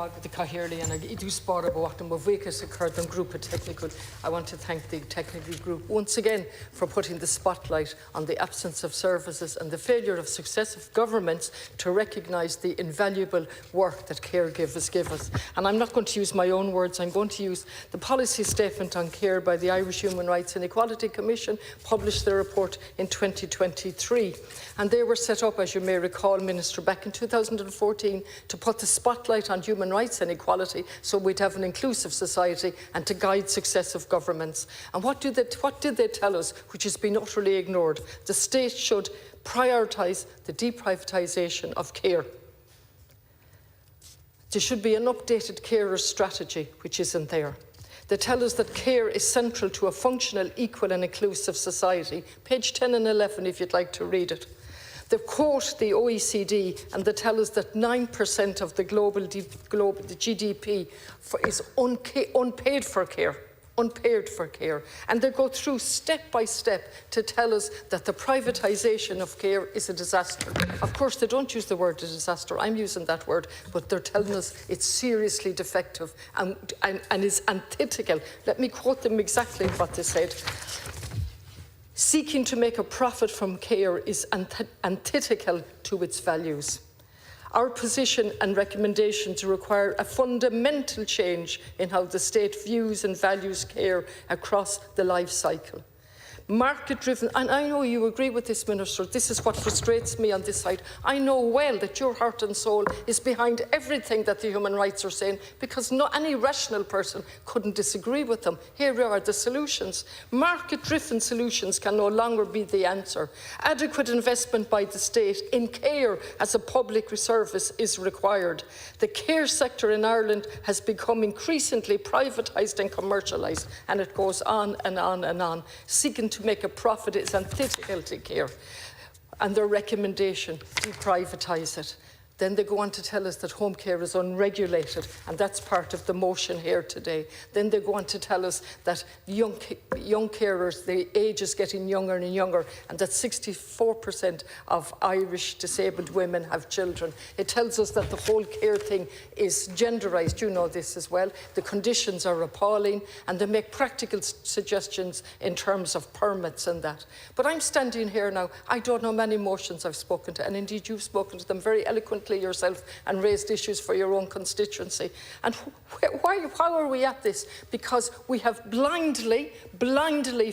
the Cahiarli and I do spot about them of Wickes occurred in group of technical. I want to thank the technical group once again for putting the spotlight on the absence of services and the failure of successive governments to recognise the invaluable work that caregivers give us. And I'm not going to use my own words, I'm going to use the policy statement on care by the Irish Human Rights and Equality Commission, published their report in 2023. And they were set up, as you may recall, Minister, back in 2014 to put the spotlight on human rights and equality so we'd have an inclusive society and to guide successive governments. And what did they tell us, which has been utterly ignored? The state should prioritise the deprivatisation of care. There should be an updated carer strategy, which isn't there. They tell us that care is central to a functional, equal and inclusive society. Page 10 and 11, if you'd like to read it. They quote the OECD and they tell us that 9% of the global GDP is unpaid for care. Unpaid for care. And they go through step by step to tell us that the privatisation of care is a disaster. Of course, they don't use the word disaster. I'm using that word, but they're telling us it's seriously defective and is antithetical. Let me quote them exactly what they said. Seeking to make a profit from care is antithetical to its values. Our position and recommendations require a fundamental change in how the state views and values care across the life cycle. Market-driven, and I know you agree with this, Minister, this is what frustrates me on this side. I know well that your heart and soul is behind everything that the human rights are saying, because any rational person couldn't disagree with them. Here are the solutions. Market-driven solutions can no longer be the answer. Adequate investment by the state in care as a public service is required. The care sector in Ireland has become increasingly privatised and commercialised, and it goes on and on and on. Seeking to make a profit is antithetical to care. And their recommendation, deprivatise it. Then they go on to tell us that home care is unregulated, and that's part of the motion here today. Then they go on to tell us that young carers, the age is getting younger and younger, and that 64% of Irish disabled women have children. It tells us that the whole care thing is genderised. You know this as well. The conditions are appalling, and they make practical suggestions in terms of permits and that. But I'm standing here now. I don't know many motions I've spoken to, and indeed you've spoken to them very eloquently yourself and raised issues for your own constituency. And why are we at this? Because we have blindly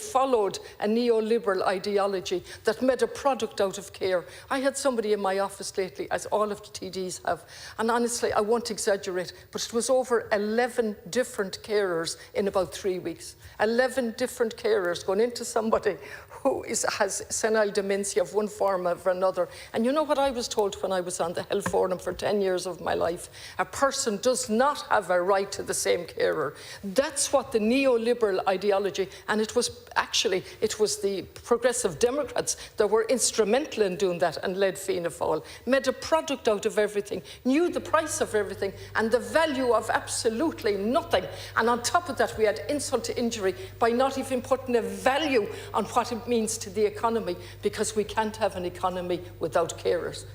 followed a neoliberal ideology that made a product out of care. I had somebody in my office lately, as all of the TDs have, and honestly, I won't exaggerate, but it was over 11 different carers in about 3 weeks. 11 different carers going into somebody who has senile dementia of one form or another. And you know what I was told when I was on the Health Forum for 10 years of my life? A person does not have a right to the same carer. That's what the neoliberal ideology, and it was the Progressive Democrats that were instrumental in doing that and led Fianna Fáil, made a product out of everything, knew the price of everything and the value of absolutely nothing. And on top of that, we had insult to injury by not even putting a value on what it means to the economy, because we can't have an economy without carers.